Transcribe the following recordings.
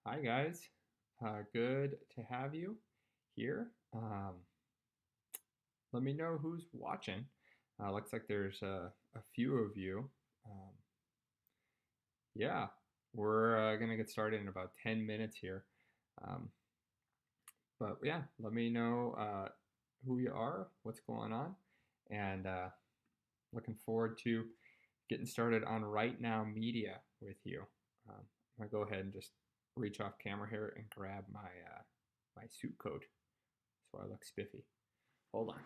Hi guys, good to have you here. Let me know who's watching. Looks like there's a few of you. Um, yeah, we're gonna get started in about 10 minutes here. Um, but yeah, let me know who you are, what's going on, and looking forward to getting started on Right Now Media with you. I'm gonna go ahead and just reach off camera here and grab my suit coat so I look spiffy. Hold on.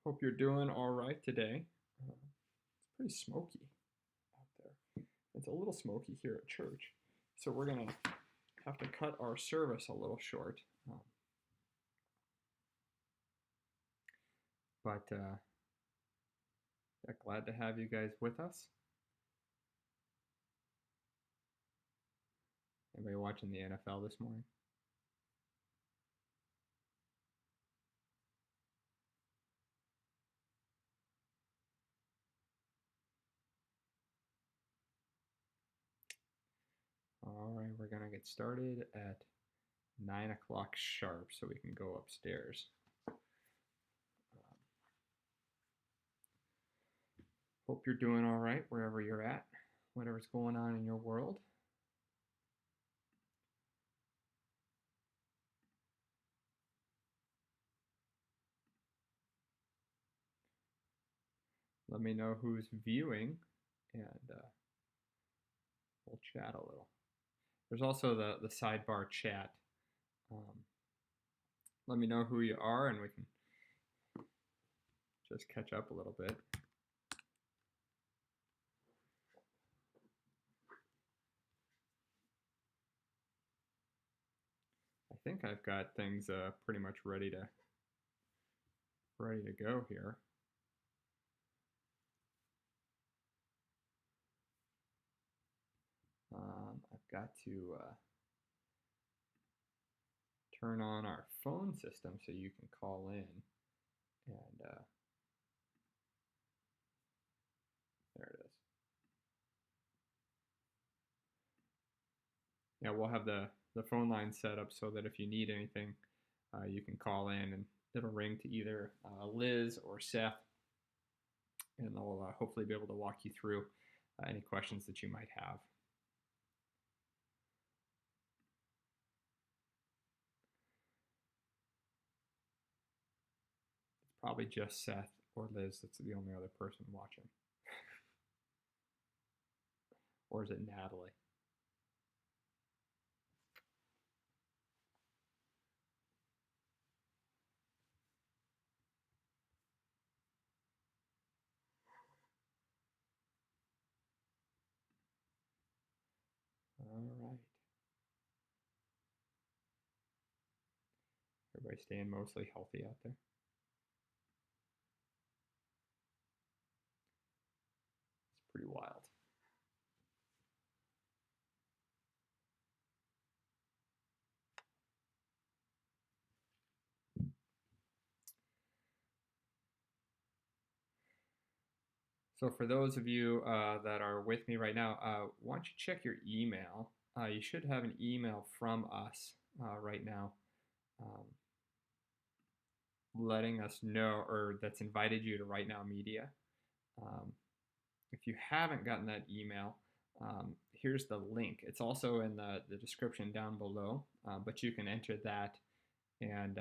Hope you're doing all right today. It's pretty smoky out there. It's a little smoky here at church, so we're gonna have to cut our service a little short. But yeah, glad to have you guys with us. Anybody watching the NFL this morning? All right, we're gonna get started at 9 o'clock sharp, so we can go upstairs. Hope you're doing all right wherever you're at, whatever's going on in your world. Let me know who's viewing, and we'll chat a little. There's also the sidebar chat. Um, Let me know who you are, and we can just catch up a little bit. I think I've got things pretty much ready to go here. I've got to turn on our phone system so you can call in, and there it is. Yeah, we'll have the phone line set up so that if you need anything, you can call in, and it'll ring to either Liz or Seth, and they'll hopefully be able to walk you through any questions that you might have. It's probably just Seth or Liz that's the only other person watching. Or is it Natalie? All right. Everybody staying mostly healthy out there. It's pretty wild. So for those of you that are with me right now, why don't you check your email? You should have an email from us right now, um, letting us know, or that's invited you to Right Now Media. Um, if you haven't gotten that email, here's the link. It's also in the description down below, but you can enter that, and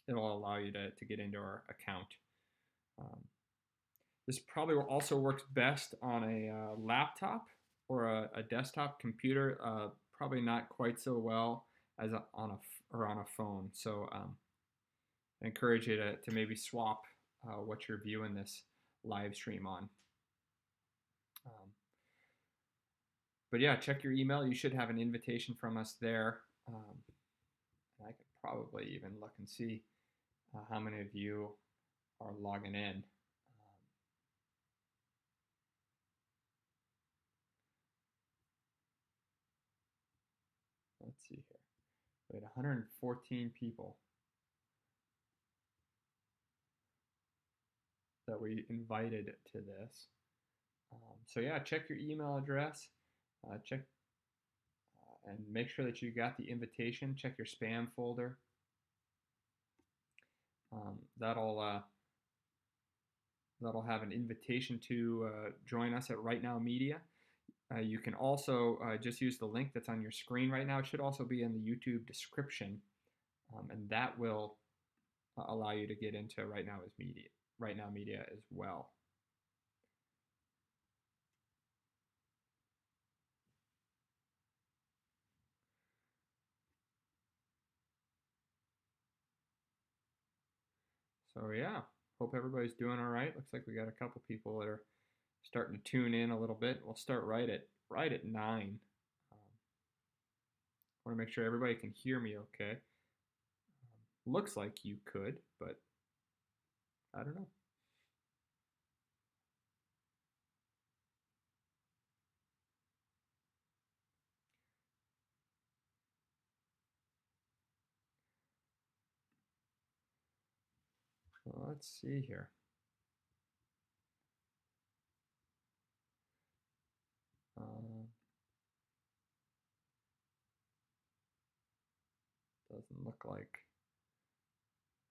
it'll allow you to get into our account. Um, This probably also works best on a laptop or a desktop computer. Probably not quite so well as on a phone. So I encourage you to maybe swap what you're viewing this live stream on. But yeah, check your email. You should have an invitation from us there. And I can probably even look and see how many of you are logging in. Let's see here. We had 114 people that we invited to this. So yeah, check your email address. Check and make sure that you got the invitation. Check your spam folder. That'll have an invitation to join us at Right Now Media. You can also just use the link that's on your screen right now. It should also be in the YouTube description, and that will allow you to get into Right Now Media as well. So yeah, hope everybody's doing all right. Looks like we got a couple people that are starting to tune in a little bit. We'll start right at 9. Want to make sure everybody can hear me okay. Looks like you could, but I don't know. Well, let's see here. Doesn't look like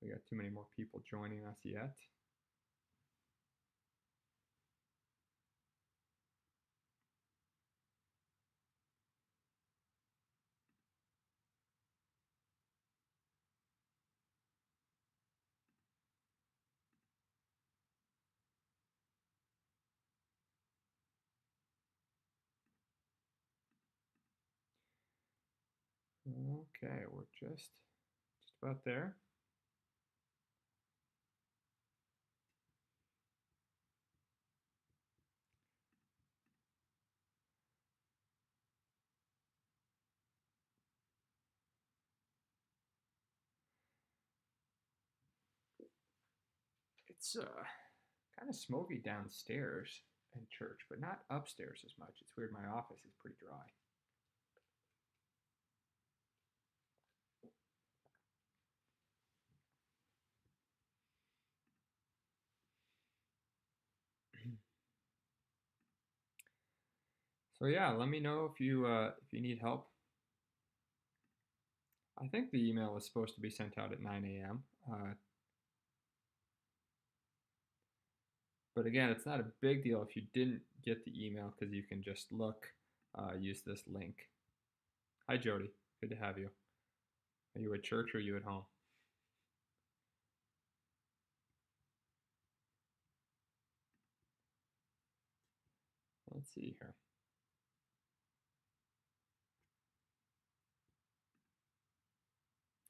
we got too many more people joining us yet. Okay, we're just about there. It's kind of smoky downstairs in church, but not upstairs as much. It's weird. My office is pretty dry. So yeah, let me know if you need help. I think the email is supposed to be sent out at 9 a.m. But again, it's not a big deal if you didn't get the email because you can just use this link. Hi, Jody. Good to have you. Are you at church or are you at home? Let's see here.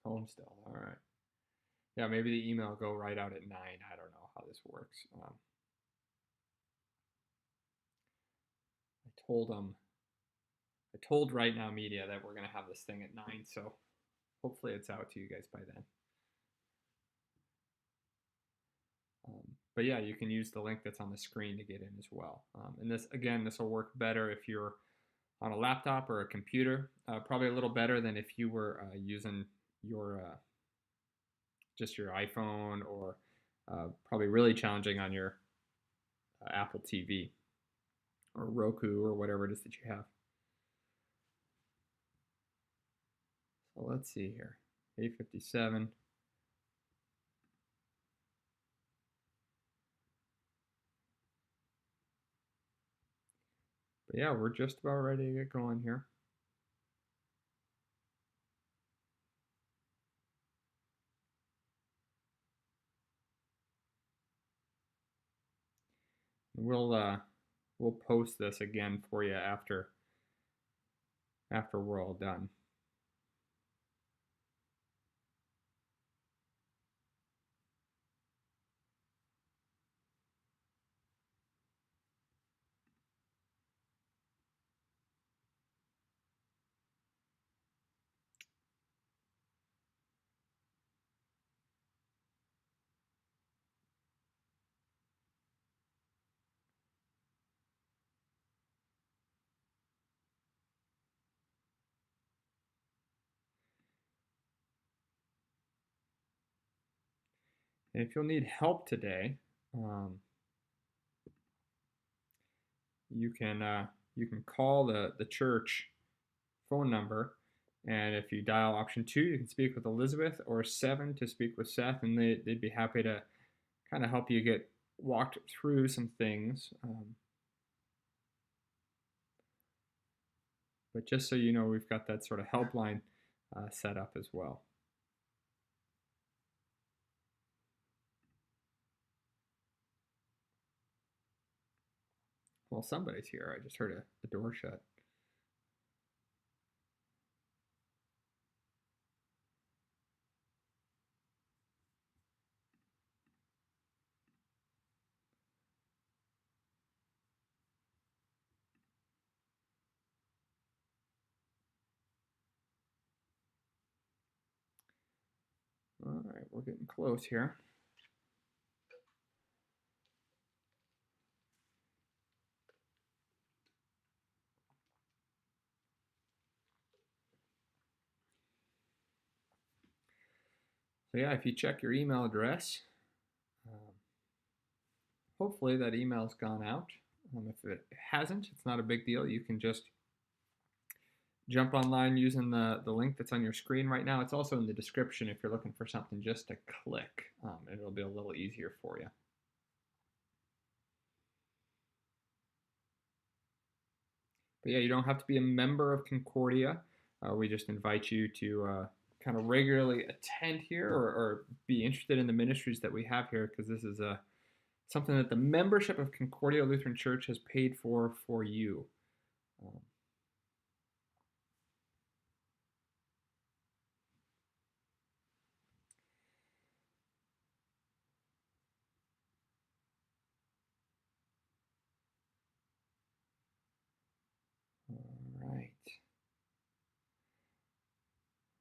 Home still. All right. Yeah, maybe the email will go right out at 9. I don't know how this works. I told Right Now Media that we're going to have this thing at 9, so hopefully it's out to you guys by then. But yeah, you can use the link that's on the screen to get in as well. And this will work better if you're on a laptop or a computer. Probably a little better than if you were using your just your iPhone, or probably really challenging on your Apple TV or Roku or whatever it is that you have. So let's see here. 8:57. But yeah, we're just about ready to get going here. We'll post this again for you after we're all done. And if you'll need help today, um, you can call the church phone number, and if you dial option 2, you can speak with Elizabeth, or 7 to speak with Seth, and they'd be happy to kind of help you get walked through some things. But just so you know, we've got that sort of helpline set up as well. Well, somebody's here. I just heard a door shut. All right, we're getting close here. So yeah, if you check your email address, hopefully that email's gone out. If it hasn't, it's not a big deal. You can just jump online using the link that's on your screen right now. It's also in the description if you're looking for something just to click. It'll be a little easier for you. But yeah, you don't have to be a member of Concordia. We just invite you to kind of regularly attend here, or be interested in the ministries that we have here, because this is something that the membership of Concordia Lutheran Church has paid for you. All right.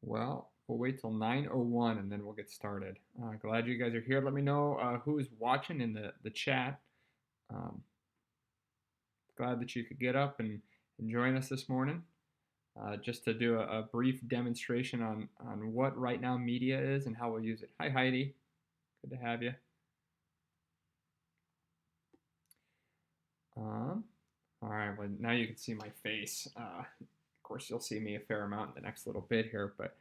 Well, we'll wait till 9:01 and then we'll get started. Glad you guys are here. Let me know who's watching in the chat. Um, glad that you could get up and join us this morning. Just to do a brief demonstration on what Right Now Media is and how we'll use it. Hi, Heidi. Good to have you. All right, well, now you can see my face. Of course, you'll see me a fair amount in the next little bit here, but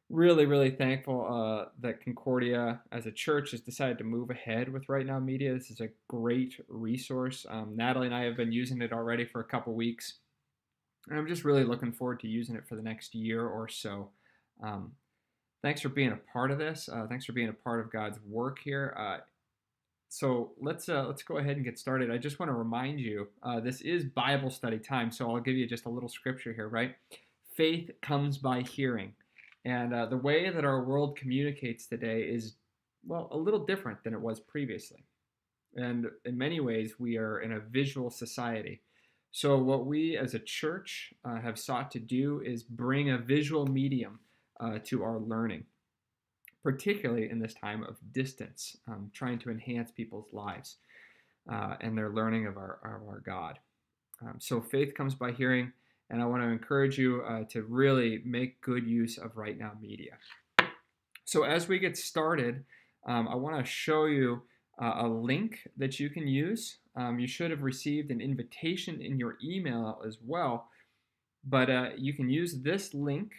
really, really thankful that Concordia as a church has decided to move ahead with Right Now Media. This is a great resource. Natalie and I have been using it already for a couple weeks, and I'm just really looking forward to using it for the next year or so. Thanks for being a part of this. Thanks for being a part of God's work here. So let's go ahead and get started. I just want to remind you, this is Bible study time, so I'll give you just a little scripture here, right? Faith comes by hearing. And the way that our world communicates today is, well, a little different than it was previously. And in many ways, we are in a visual society. So what we as a church have sought to do is bring a visual medium to our learning, particularly in this time of distance, trying to enhance people's lives and their learning of our God. So faith comes by hearing, and I want to encourage you to really make good use of Right Now Media. So as we get started, I want to show you a link that you can use. You should have received an invitation in your email as well, but you can use this link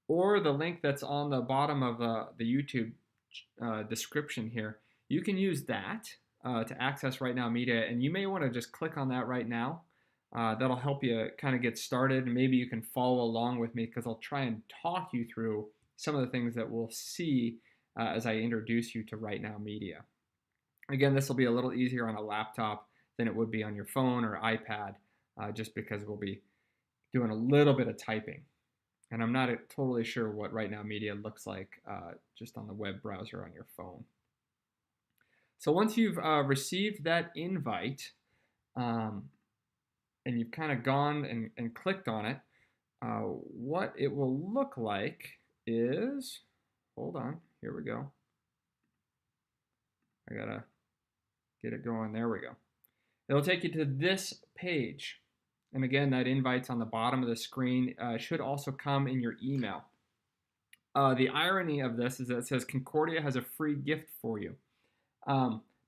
or the link that's on the bottom of the YouTube description here. You can use that to access Right Now Media, and you may want to just click on that right now. That'll help you kind of get started, and maybe you can follow along with me, because I'll try and talk you through some of the things that we'll see as I introduce you to Right Now Media. Again, this will be a little easier on a laptop than it would be on your phone or iPad, just because we'll be doing a little bit of typing. And I'm not totally sure what Right Now Media looks like just on the web browser on your phone. So once you've received that invite, and you've kind of gone and clicked on it, what it will look like is, hold on, here we go. I gotta get it going, there we go. It'll take you to this page. And again, that invite's on the bottom of the screen. Should also come in your email. The irony of this is that it says Concordia has a free gift for you.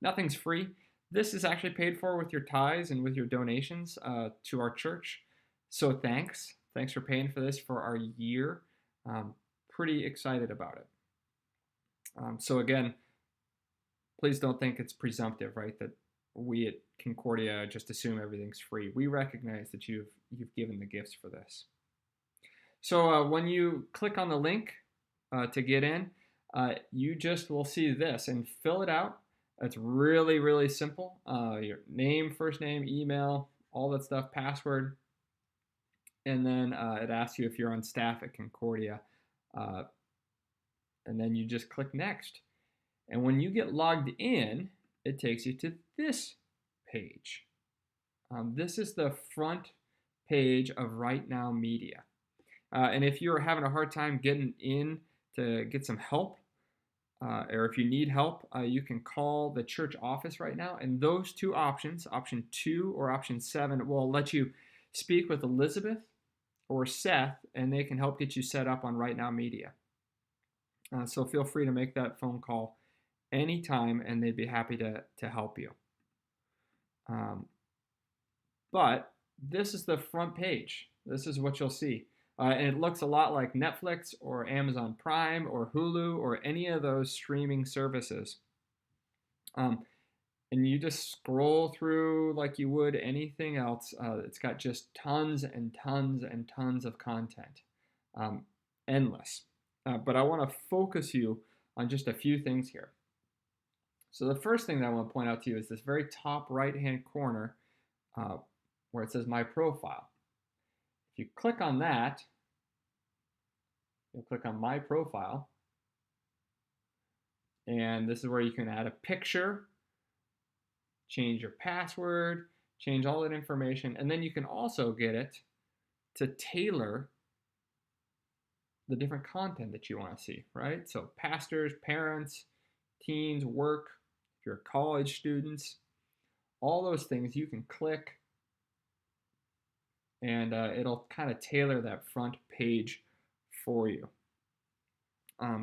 Nothing's free. This is actually paid for with your tithes and with your donations to our church. So thanks. Thanks for paying for this for our year. Pretty excited about it. So again, please don't think it's presumptive, right? That we at Concordia just assume everything's free. We recognize that you've given the gifts for this. So when you click on the link to get in, you just will see this and fill it out. It's really, really simple. Your name, first name, email, all that stuff, password. And then it asks you if you're on staff at Concordia. And then you just click next. And when you get logged in, it takes you to this page. This is the front page of Right Now Media. And if you're having a hard time getting in to get some help, or if you need help, you can call the church office right now. And those two options, option 2 or option 7, will let you speak with Elizabeth or Seth, and they can help get you set up on Right Now Media. So feel free to make that phone call anytime, and they'd be happy to help you. But this is the front page. This is what you'll see. And it looks a lot like Netflix or Amazon Prime or Hulu or any of those streaming services. And you just scroll through like you would anything else. It's got just tons and tons and tons of content. Endless. But I want to focus you on just a few things here. So the first thing that I want to point out to you is this very top right-hand corner where it says My Profile. If you click on that, you'll click on My Profile. And this is where you can add a picture, change your password, change all that information, and then you can also get it to tailor the different content that you want to see, right? So pastors, parents, teens, work, if you're college students, all those things you can click and it'll kind of tailor that front page for you.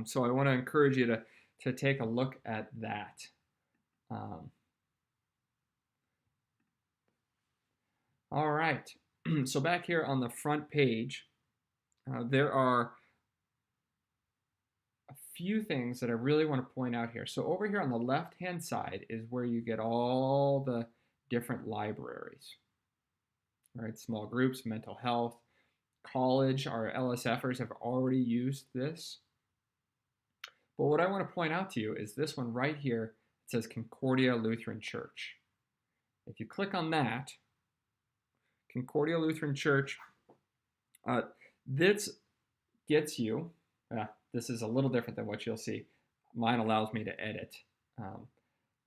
So I want to encourage you to take a look at that. All right, so back here on the front page, there are a few things that I really want to point out here. So over here on the left-hand side is where you get all the different libraries. All right, small groups, mental health, college, our LSFers have already used this. But what I want to point out to you is this one right here. It says Concordia Lutheran Church. If you click on that, Concordia Lutheran Church, this gets you, this is a little different than what you'll see. Mine allows me to edit.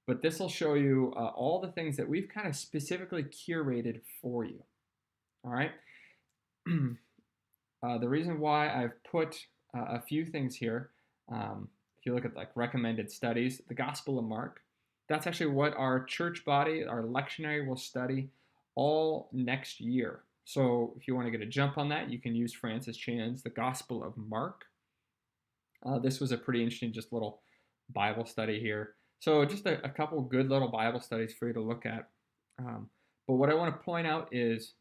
But this will show you all the things that we've kind of specifically curated for you. All right. The reason why I've put a few things here, if you look at like recommended studies, the Gospel of Mark, that's actually what our church body, our lectionary will study all next year. So if you want to get a jump on that, you can use Francis Chan's The Gospel of Mark. This was a pretty interesting just little Bible study here. So just a couple good little Bible studies for you to look at. But what I want to point out is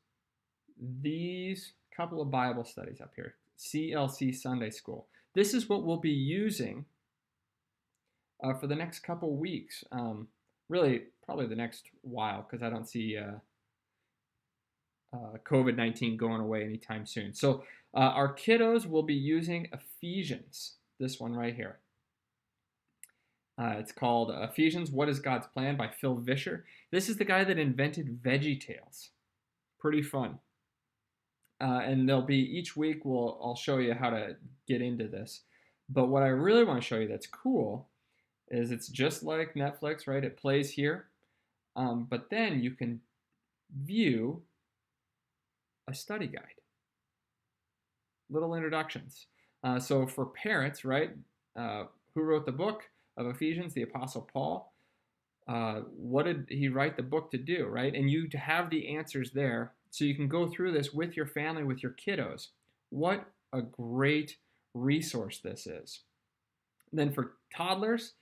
these couple of Bible studies up here, CLC Sunday School. This is what we'll be using for the next couple weeks. Really, probably the next while, because I don't see COVID-19 going away anytime soon. So our kiddos will be using Ephesians, this one right here. It's called Ephesians, What is God's Plan by Phil Vischer. This is the guy that invented VeggieTales. Pretty fun. And there'll be each week I'll show you how to get into this. But what I really want to show you that's cool is it's just like Netflix, right? It plays here. But then you can view a study guide. Little introductions. So for parents, right? Who wrote the book of Ephesians? The Apostle Paul. What did he write the book to do, right? And you have the answers there, so you can go through this with your family, with your kiddos. What a great resource this is. And then for toddlers,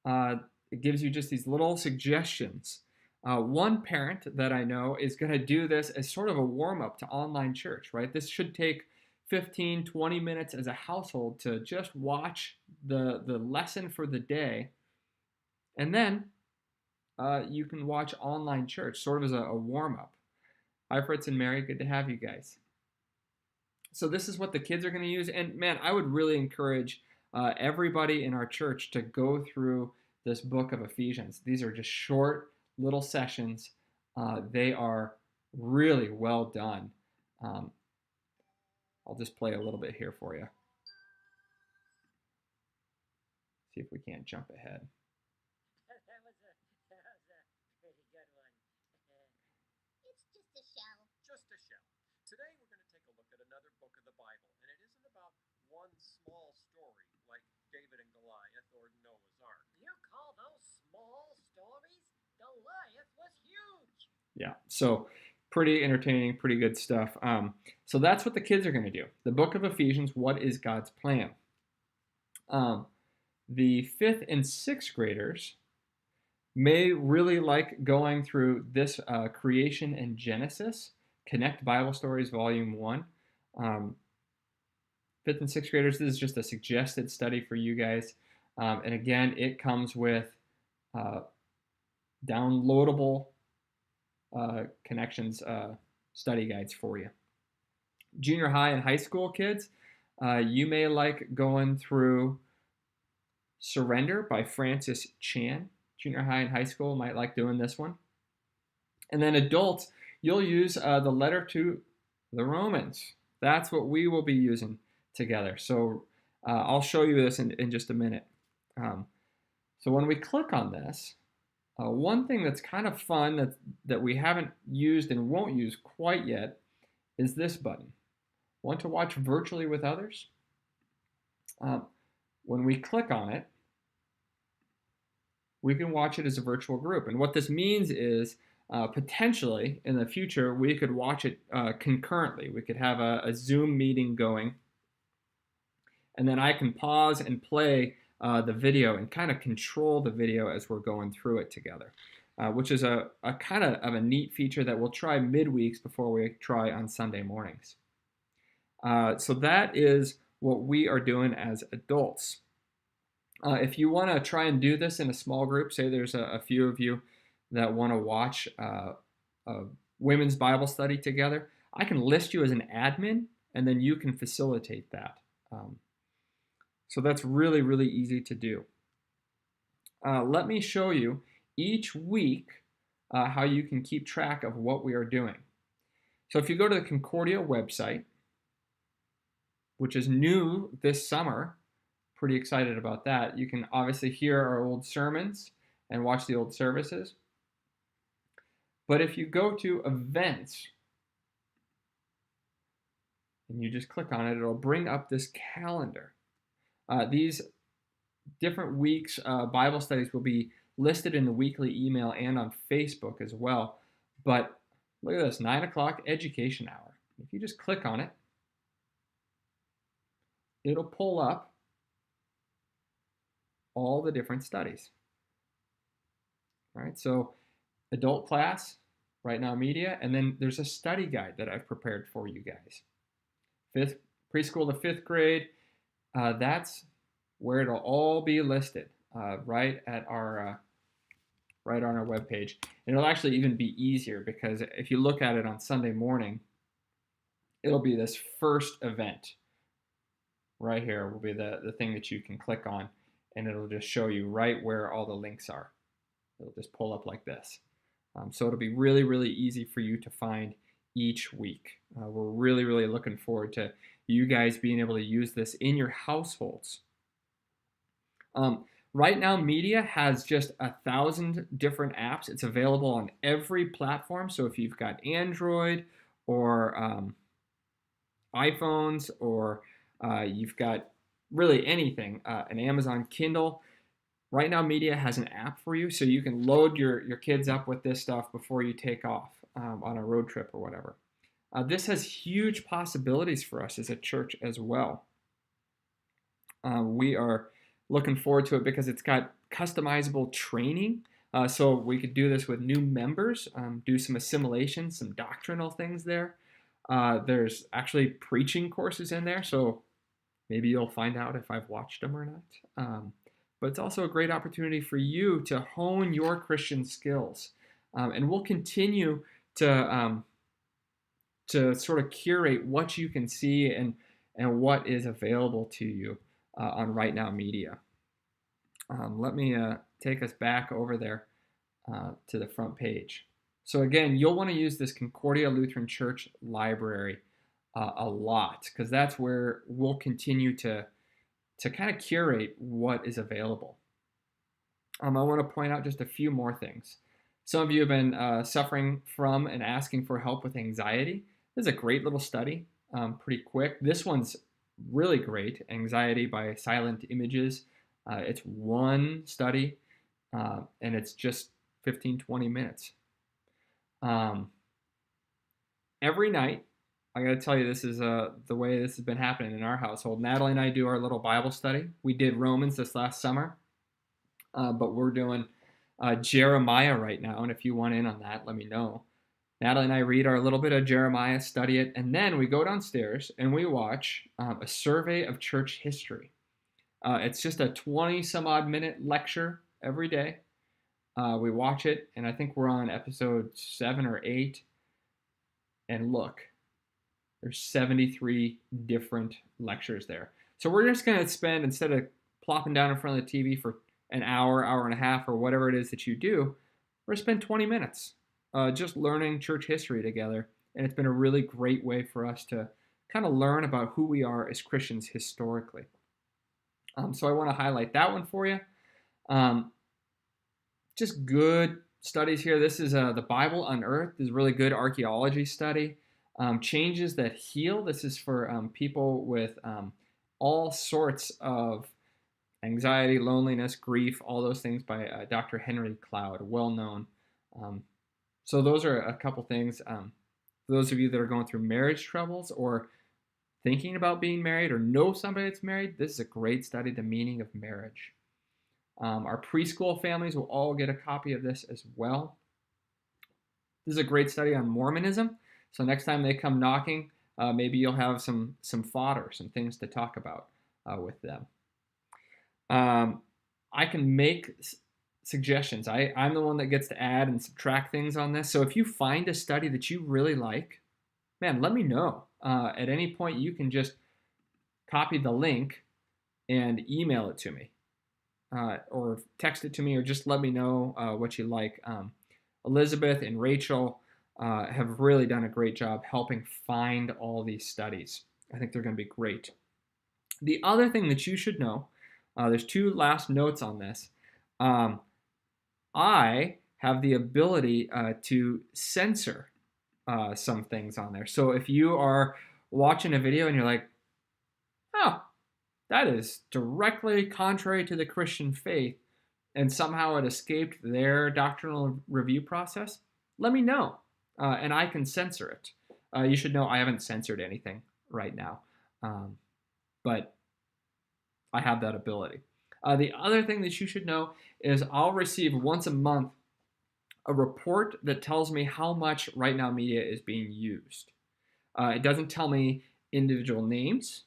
it gives you just these little suggestions. One parent that I know is going to do this as sort of a warm-up to online church, right? This should take 15, 20 minutes as a household to just watch the lesson for the day. And then you can watch online church, sort of as a warm-up. Hi, Fritz and Mary. Good to have you guys. So this is what the kids are going to use. And man, I would really encourage everybody in our church to go through this book of Ephesians. These are just short little sessions. They are really well done. I'll just play a little bit here for you. See if we can't jump ahead. That was a pretty good one. It's just a shell. Just a shell. Today we're going to take a look at another book of the Bible, and it isn't about one small story like David and Goliath or Noah's Ark. You call those small stories? Goliath was huge. Yeah, so pretty entertaining, pretty good stuff. So that's what the kids are going to do. The book of Ephesians, what is God's plan? The 5th and 6th graders may really like going through this Creation and Genesis, Connect Bible Stories, Volume 1. 5th and 6th graders, this is just a suggested study for you guys. And again, it comes with downloadable connections study guides for you. Junior high and high school kids, you may like going through Surrender by Francis Chan. Junior high and high school might like doing this one. And then adults, you'll use the letter to the Romans. That's what we will be using together. So I'll show you this in just a minute. So when we click on this, one thing that's kind of fun that we haven't used and won't use quite yet is this button. Want to watch virtually with others? When we click on it, we can watch it as a virtual group. And what this means is potentially in the future, we could watch it concurrently. We could have a Zoom meeting going, and then I can pause and play the video and kind of control the video as we're going through it together, which is a kind of a neat feature that we'll try midweeks before we try on Sunday mornings. So that is what we are doing as adults. If you want to try and do this in a small group, say there's a few of you that want to watch a women's Bible study together, I can list you as an admin, and then you can facilitate that. So that's really, really easy to do. Let me show you each week how you can keep track of what we are doing. So if you go to the Concordia website, which is new this summer, pretty excited about that. You can obviously hear our old sermons and watch the old services. But if you go to events and you just click on it, it'll bring up this calendar. These different weeks Bible studies will be listed in the weekly email and on Facebook as well. But look at this, 9 o'clock education hour. If you just click on it, it'll pull up all the different studies. All right, so adult class, Right Now Media, and then there's a study guide that I've prepared for you guys. Preschool to 5th grade, that's where it'll all be listed right on our webpage. And it'll actually even be easier because if you look at it on Sunday morning, it'll be this first event. Right here will be the thing that you can click on, and it'll just show you right where all the links are. It'll just pull up like this. So it'll be really, really easy for you to find each week. We're really, really looking forward to you guys being able to use this in your households. Right Now Media has just 1,000 different apps. It's available on every platform. So if you've got Android or iPhones, or you've got really anything, an Amazon Kindle, Right Now Media has an app for you, so you can load your kids up with this stuff before you take off on a road trip or whatever. This has huge possibilities for us as a church as well. We are looking forward to it because it's got customizable training. So we could do this with new members, do some assimilation, some doctrinal things there. There's actually preaching courses in there, so maybe you'll find out if I've watched them or not. But it's also a great opportunity for you to hone your Christian skills. And we'll continue to sort of curate what you can see and what is available to you on Right Now Media. Let me take us back over there to the front page. So again, you'll want to use this Concordia Lutheran Church library a lot, because that's where we'll continue to kind of curate what is available. I want to point out just a few more things. Some of you have been suffering from and asking for help with anxiety. This is a great little study, pretty quick. This one's really great, Anxiety by Silent Images. It's one study, and it's just 15-20 minutes. Every night, I got to tell you, this is the way this has been happening in our household. Natalie and I do our little Bible study. We did Romans this last summer, but we're doing Jeremiah right now, and if you want in on that, let me know. Natalie and I read our little bit of Jeremiah, study it, and then we go downstairs and we watch a survey of church history. It's just a 20-some-odd minute lecture every day. We watch it, and I think we're on episode 7 or 8. And look, there's 73 different lectures there. So we're just going to spend, instead of plopping down in front of the TV for an hour, hour and a half, or whatever it is that you do, we're going to spend 20 minutes just learning church history together. And it's been a really great way for us to kind of learn about who we are as Christians historically. So I want to highlight that one for you. Just good studies here. This is the Bible Unearthed. This is a really good archaeology study. Changes That Heal. This is for people with all sorts of anxiety, loneliness, grief, all those things by Dr. Henry Cloud, well known. So those are a couple things. For those of you that are going through marriage troubles or thinking about being married or know somebody that's married, this is a great study, The Meaning of Marriage. Our preschool families will all get a copy of this as well. This is a great study on Mormonism. So next time they come knocking, maybe you'll have some fodder, some things to talk about with them. I can make suggestions. I'm the one that gets to add and subtract things on this. So if you find a study that you really like, man, let me know. At any point, you can just copy the link and email it to me. Or text it to me, or just let me know what you like. Elizabeth and Rachel have really done a great job helping find all these studies. I think they're going to be great. The other thing that you should know, there's two last notes on this. I have the ability to censor some things on there. So if you are watching a video and you're like, oh, that is directly contrary to the Christian faith, and somehow it escaped their doctrinal review process, let me know, and I can censor it. You should know I haven't censored anything right now, but I have that ability. The other thing that you should know is I'll receive once a month a report that tells me how much Right Now Media is being used. It doesn't tell me individual names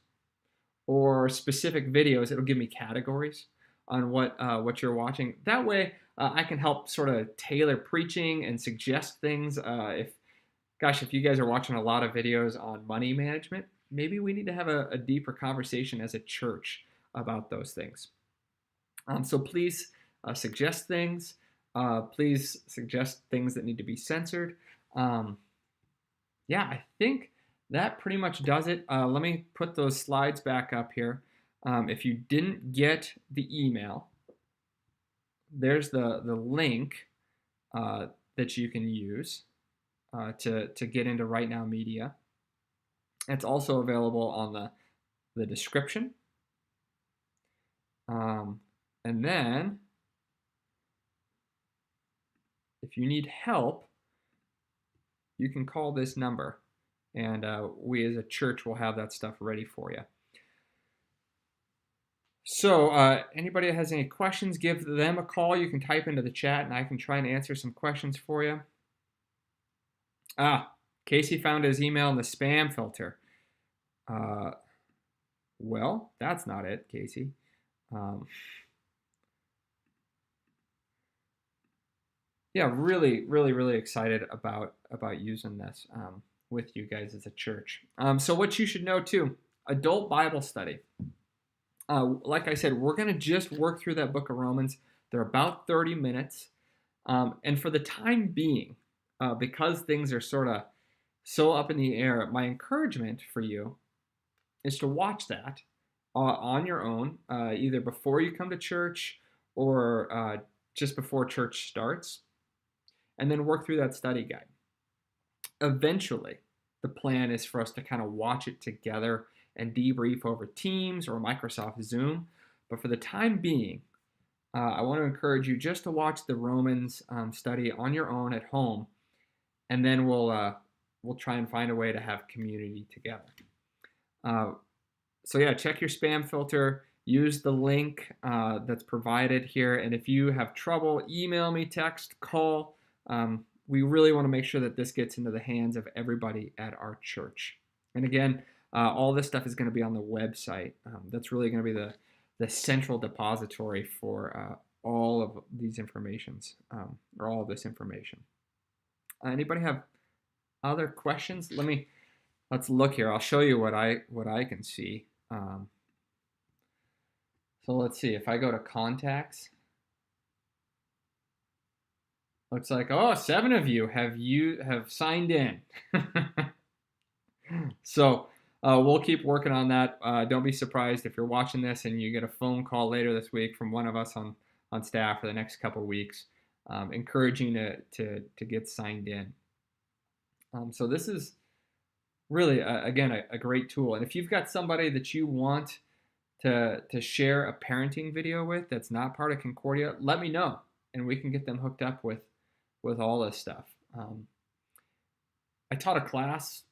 or specific videos. It'll give me categories on what you're watching. That way, I can help sort of tailor preaching and suggest things. If you guys are watching a lot of videos on money management, maybe we need to have a deeper conversation as a church about those things. So please suggest things. Please suggest things that need to be censored. I think that pretty much does it. Let me put those slides back up here. If you didn't get the email, there's the link that you can use to get into Right Now Media. It's also available on the description. And then, if you need help, you can call this number, and we as a church will have that stuff ready for you. So, anybody that has any questions, give them a call. You can type into the chat, and I can try and answer some questions for you. Casey found his email in the spam filter. Well, that's not it, Casey. Yeah, really, really, really excited about using this with you guys as a church. So what you should know too, adult Bible study. Like I said, we're going to just work through that book of Romans. They're about 30 minutes. And for the time being, because things are sort of so up in the air, my encouragement for you is to watch that on your own, either before you come to church or just before church starts, and then work through that study guide. Eventually, the plan is for us to kind of watch it together and debrief over Teams or Microsoft Zoom. But for the time being, I want to encourage you just to watch the Romans study on your own at home, and then we'll try and find a way to have community together. So yeah, check your spam filter. Use the link that's provided here, and if you have trouble, email me, text, call. We really want to make sure that this gets into the hands of everybody at our church. And again, all this stuff is going to be on the website. That's really going to be the central depository for all of these informations, or all of this information. Anybody have other questions? Let's look here. I'll show you what I can see. So let's see. If I go to contacts, looks like 7 of you have signed in. So we'll keep working on that. Don't be surprised if you're watching this and you get a phone call later this week from one of us on staff for the next couple of weeks, encouraging to get signed in. So this is really, again, a great tool. And if you've got somebody that you want to share a parenting video with that's not part of Concordia, let me know, and we can get them hooked up with all this stuff. I taught a class,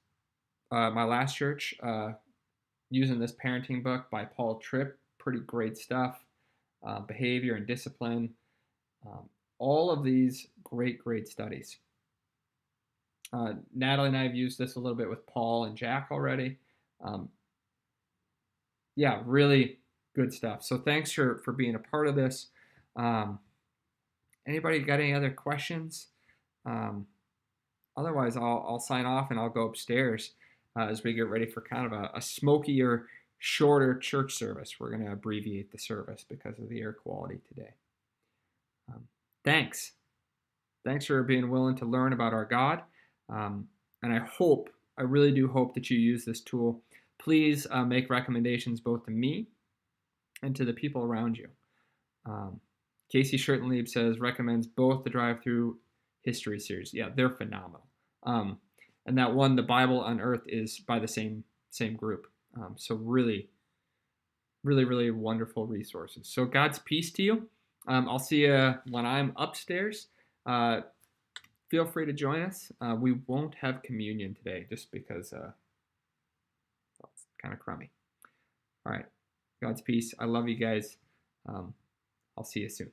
my last church, using this parenting book by Paul Tripp. Pretty great stuff. Behavior and discipline. All of these great studies. Natalie and I have used this a little bit with Paul and Jack already. Yeah, really good stuff. So thanks for being a part of this. Anybody got any other questions? Otherwise, I'll sign off and I'll go upstairs as we get ready for kind of a smokier, shorter church service. We're going to abbreviate the service because of the air quality today. Thanks. Thanks for being willing to learn about our God. And I really do hope that you use this tool. Please make recommendations both to me and to the people around you. Casey Schurtenlieb recommends both the Drive-Through History series. Yeah, they're phenomenal. And that one, The Bible Unearthed, is by the same group. So really, really, really wonderful resources. So God's peace to you. I'll see you when I'm upstairs. Feel free to join us. We won't have communion today just because it's kind of crummy. All right. God's peace. I love you guys. I'll see you soon.